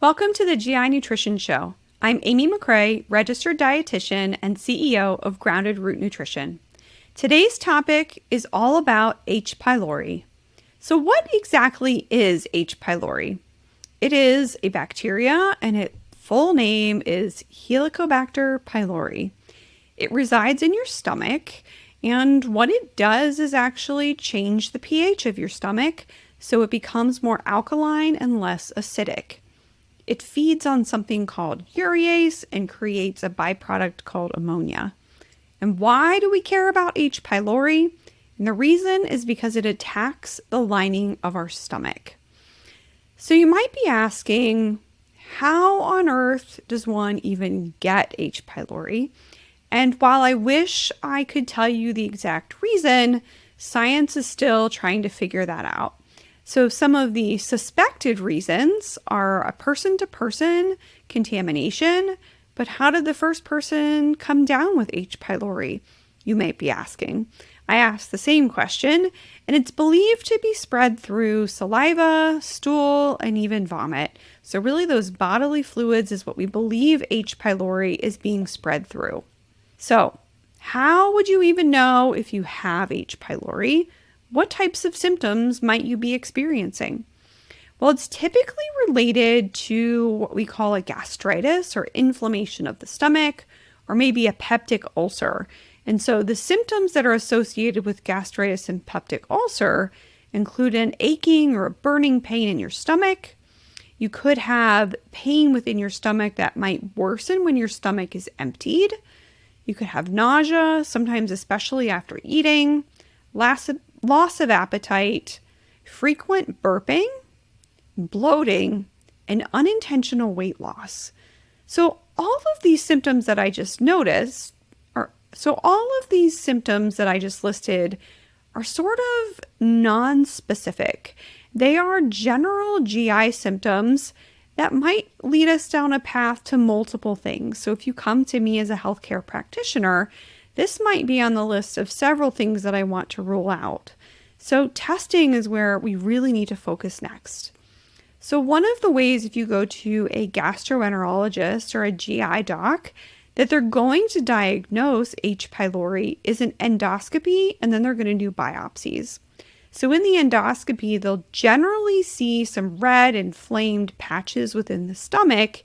Welcome to the GI Nutrition Show. I'm Amy McCrea, registered dietitian and CEO of Grounded Root Nutrition. Today's topic is all about H. pylori. So what exactly is H. pylori? It is a bacteria and its full name is Helicobacter pylori. It resides in your stomach, and what it does is actually change the pH of your stomach so it becomes more alkaline and less acidic. It feeds on something called urease and creates a byproduct called ammonia. And why do we care about H. pylori? And the reason is because it attacks the lining of our stomach. So you might be asking, how on earth does one even get H. pylori? And while I wish I could tell you the exact reason, science is still trying to figure that out. So some of the suspected reasons are a person-to-person contamination, but how did the first person come down with H. pylori? You might be asking. I asked the same question, and it's believed to be spread through saliva, stool, and even vomit. So really those bodily fluids is what we believe H. pylori is being spread through. So how would you even know if you have H. pylori? What types of symptoms might you be experiencing? Well, it's typically related to what we call a gastritis or inflammation of the stomach, or maybe a peptic ulcer. And so the symptoms that are associated with gastritis and peptic ulcer include an aching or a burning pain in your stomach. You could have pain within your stomach that might worsen when your stomach is emptied. You could have nausea, sometimes especially after eating, loss of appetite, frequent burping, bloating, and unintentional weight loss. So all of these symptoms that I just listed are sort of non-specific. They are general GI symptoms that might lead us down a path to multiple things. So if you come to me as a healthcare practitioner, this might be on the list of several things that I want to rule out. So testing is where we really need to focus next. So one of the ways, if you go to a gastroenterologist or a GI doc, that they're going to diagnose H. pylori is an endoscopy, and then they're going to do biopsies. So in the endoscopy, they'll generally see some red inflamed patches within the stomach,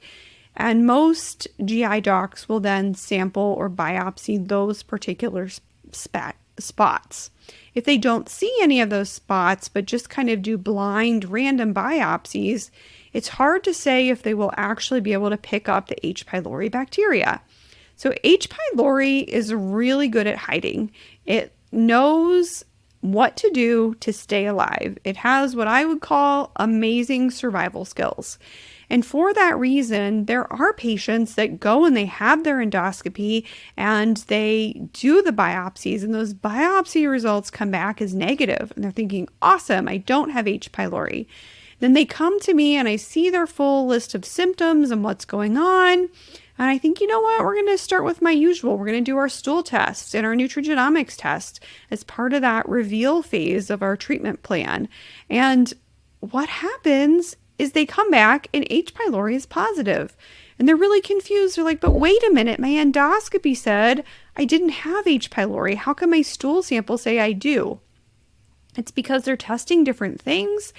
and most GI docs will then sample or biopsy those particular spots. If they don't see any of those spots, but just kind of do blind random biopsies, it's hard to say if they will actually be able to pick up the H. pylori bacteria. So H. pylori is really good at hiding. It knows what to do to stay alive. It has what I would call amazing survival skills. And for that reason, there are patients that go and they have their endoscopy and they do the biopsies, and those biopsy results come back as negative. And they're thinking, awesome, I don't have H. pylori. Then they come to me and I see their full list of symptoms and what's going on. And I think, you know what, we're going to start with my usual. We're going to do our stool test and our nutrigenomics test as part of that reveal phase of our treatment plan. And what happens is they come back and H. pylori is positive. And they're really confused. They're like, but wait a minute, my endoscopy said I didn't have H. pylori. How can my stool sample say I do? It's because they're testing different things,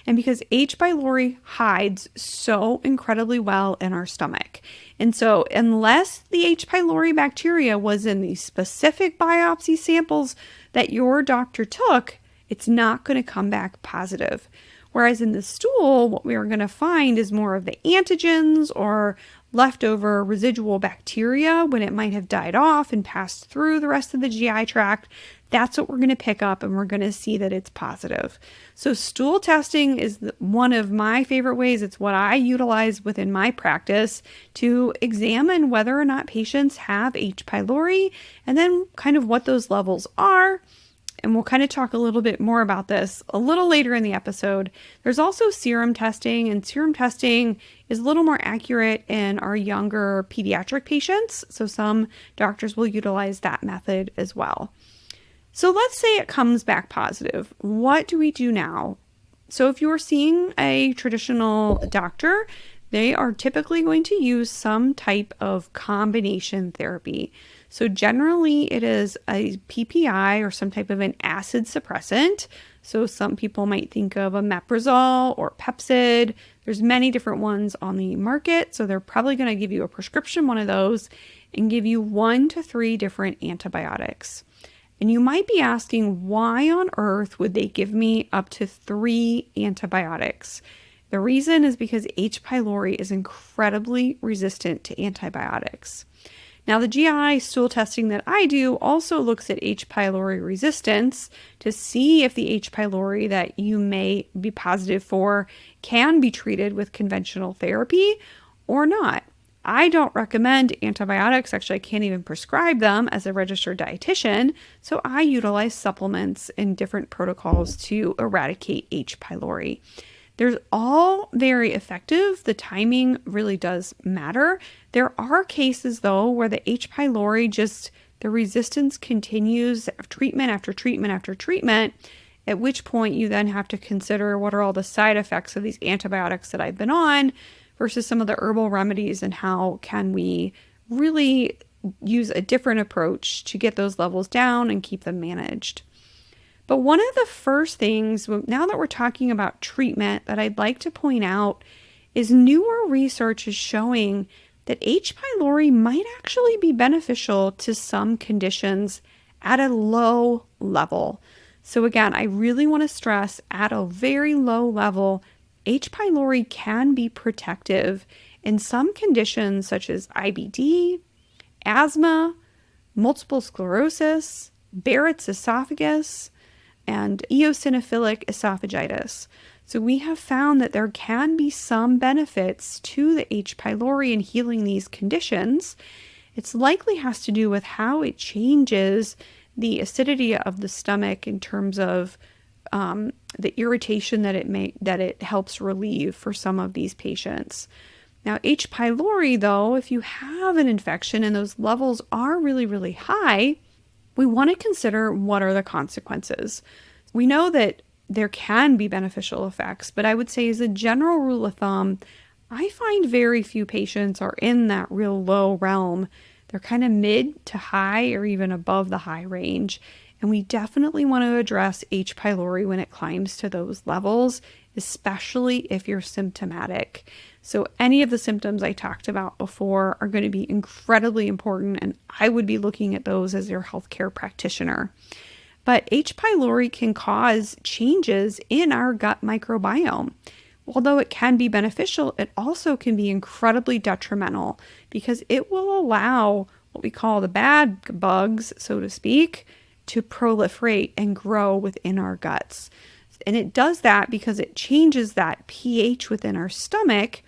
and because H. pylori hides so incredibly well in our stomach. And so unless the H. pylori bacteria was in the specific biopsy samples that your doctor took, it's not going to come back positive. Whereas in the stool, what we are going to find is more of the antigens or leftover residual bacteria when it might have died off and passed through the rest of the GI tract. That's what we're going to pick up, and we're going to see that it's positive. So stool testing is one of my favorite ways. It's what I utilize within my practice to examine whether or not patients have H. pylori, and then kind of what those levels are. And we'll kind of talk a little bit more about this a little later in the episode. There's also serum testing, and serum testing is a little more accurate in our younger pediatric patients. So some doctors will utilize that method as well. So let's say it comes back positive. What do we do now? So if you're seeing a traditional doctor, they are typically going to use some type of combination therapy. So generally it is a PPI or some type of an acid suppressant. So some people might think of a Meprazole or Pepcid. There's many different ones on the market. So they're probably going to give you a prescription one of those and give you 1 to 3 different antibiotics. And you might be asking, why on earth would they give me up to 3 antibiotics? The reason is because H. pylori is incredibly resistant to antibiotics. Now, the GI stool testing that I do also looks at H. pylori resistance to see if the H. pylori that you may be positive for can be treated with conventional therapy or not. I don't recommend antibiotics. Actually, I can't even prescribe them as a registered dietitian. So I utilize supplements and different protocols to eradicate H. pylori. They're all very effective. The timing really does matter. There are cases, though, where the H. pylori the resistance continues treatment after treatment after treatment, at which point you then have to consider what are all the side effects of these antibiotics that I've been on versus some of the herbal remedies and how can we really use a different approach to get those levels down and keep them managed. But one of the first things, now that we're talking about treatment, that I'd like to point out is newer research is showing that H. pylori might actually be beneficial to some conditions at a low level. So again, I really want to stress at a very low level, H. pylori can be protective in some conditions such as IBD, asthma, multiple sclerosis, Barrett's esophagus, and eosinophilic esophagitis. So we have found that there can be some benefits to the H. pylori in healing these conditions. It likely has to do with how it changes the acidity of the stomach in terms of the irritation that it helps relieve for some of these patients. Now, H. pylori, though, if you have an infection and those levels are really, really high, we want to consider what are the consequences. We know that there can be beneficial effects, but I would say as a general rule of thumb, I find very few patients are in that real low realm. They're kind of mid to high or even above the high range. And we definitely want to address H. pylori when it climbs to those levels, especially if you're symptomatic. So any of the symptoms I talked about before are going to be incredibly important, and I would be looking at those as your healthcare practitioner. But H. pylori can cause changes in our gut microbiome. Although it can be beneficial, it also can be incredibly detrimental because it will allow what we call the bad bugs, so to speak, to proliferate and grow within our guts. And it does that because it changes that pH within our stomach.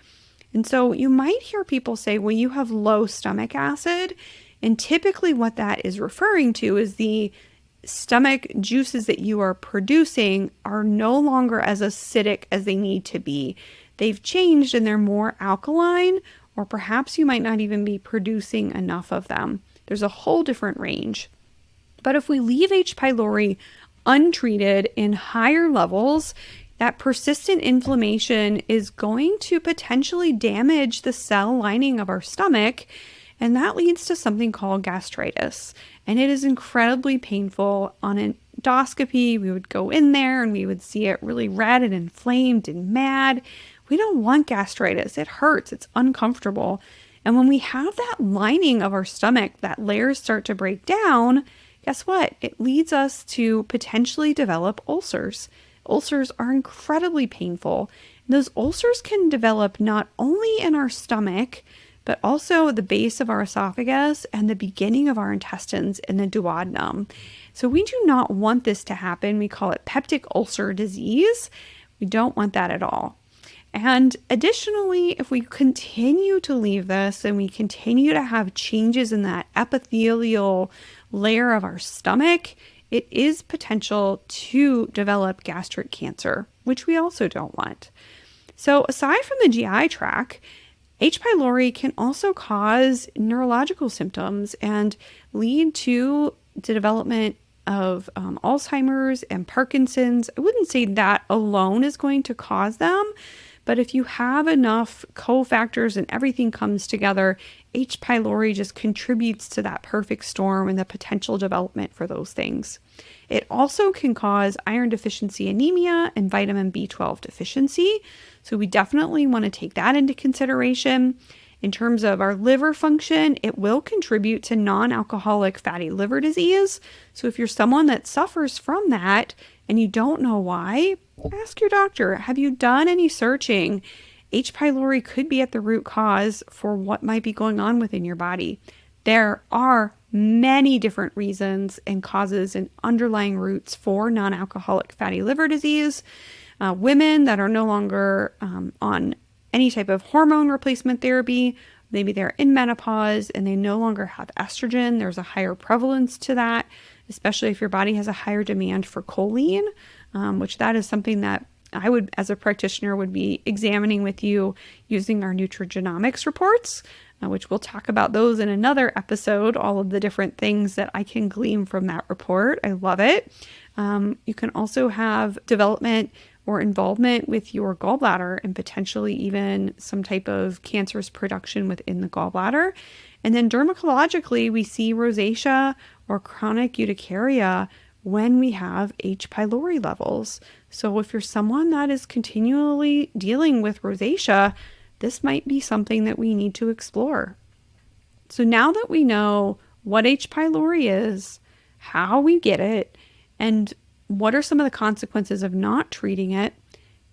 And so you might hear people say, well, you have low stomach acid. And typically what that is referring to is the stomach juices that you are producing are no longer as acidic as they need to be. They've changed and they're more alkaline, or perhaps you might not even be producing enough of them. There's a whole different range. But if we leave H. pylori untreated in higher levels, that persistent inflammation is going to potentially damage the cell lining of our stomach, and that leads to something called gastritis. And it is incredibly painful. On endoscopy, we would go in there and we would see it really red and inflamed and mad. We don't want gastritis. It hurts. It's uncomfortable. And when we have that lining of our stomach, that layers start to break down, guess what? It leads us to potentially develop ulcers. Ulcers are incredibly painful. Those ulcers can develop not only in our stomach, but also the base of our esophagus and the beginning of our intestines in the duodenum. So we do not want this to happen. We call it peptic ulcer disease. We don't want that at all. And additionally, if we continue to leave this and we continue to have changes in that epithelial layer of our stomach, it is potential to develop gastric cancer, which we also don't want. So aside from the GI tract, H. pylori can also cause neurological symptoms and lead to the development of Alzheimer's and Parkinson's. I wouldn't say that alone is going to cause them, But if you have enough cofactors and everything comes together, H. pylori just contributes to that perfect storm and the potential development for those things. It also can cause iron deficiency anemia and vitamin B12 deficiency. So we definitely want to take that into consideration. In terms of our liver function, it will contribute to non-alcoholic fatty liver disease. So if you're someone that suffers from that and you don't know why, ask your doctor. Have you done any searching? H. pylori could be at the root cause for what might be going on within your body. There are many different reasons and causes and underlying roots for non-alcoholic fatty liver disease. Women that are no longer on any type of hormone replacement therapy, maybe they're in menopause and they no longer have estrogen. There's a higher prevalence to that, especially if your body has a higher demand for choline, which that is something that I would, as a practitioner, would be examining with you using our nutrigenomics reports, which we'll talk about those in another episode, all of the different things that I can glean from that report. I love it. You can also have development or involvement with your gallbladder and potentially even some type of cancerous production within the gallbladder. And then dermatologically, we see rosacea or chronic urticaria when we have H. pylori levels. So if you're someone that is continually dealing with rosacea, this might be something that we need to explore. So now that we know what H. pylori is, how we get it, and what are some of the consequences of not treating it,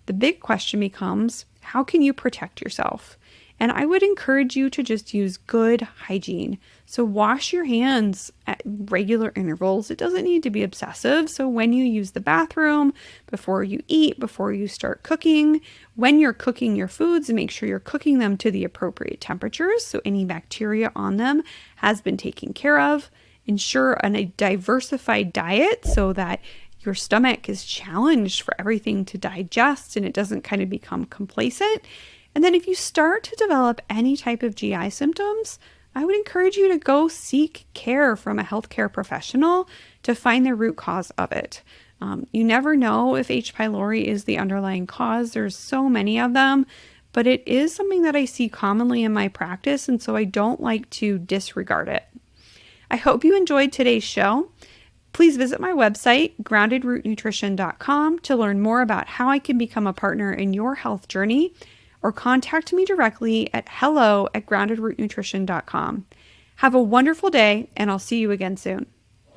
the big question becomes, how can you protect yourself? And I would encourage you to just use good hygiene. So wash your hands at regular intervals. It doesn't need to be obsessive. So when you use the bathroom, before you eat, before you start cooking, when you're cooking your foods, make sure you're cooking them to the appropriate temperatures. So any bacteria on them has been taken care of. Ensure a diversified diet so that your stomach is challenged for everything to digest and it doesn't kind of become complacent. And then if you start to develop any type of GI symptoms, I would encourage you to go seek care from a healthcare professional to find the root cause of it. You never know if H. pylori is the underlying cause. There's so many of them, but it is something that I see commonly in my practice, and so I don't like to disregard it. I hope you enjoyed today's show. Please visit my website, groundedrootnutrition.com, to learn more about how I can become a partner in your health journey, or contact me directly at hello@groundedrootnutrition.com. Have a wonderful day, and I'll see you again soon.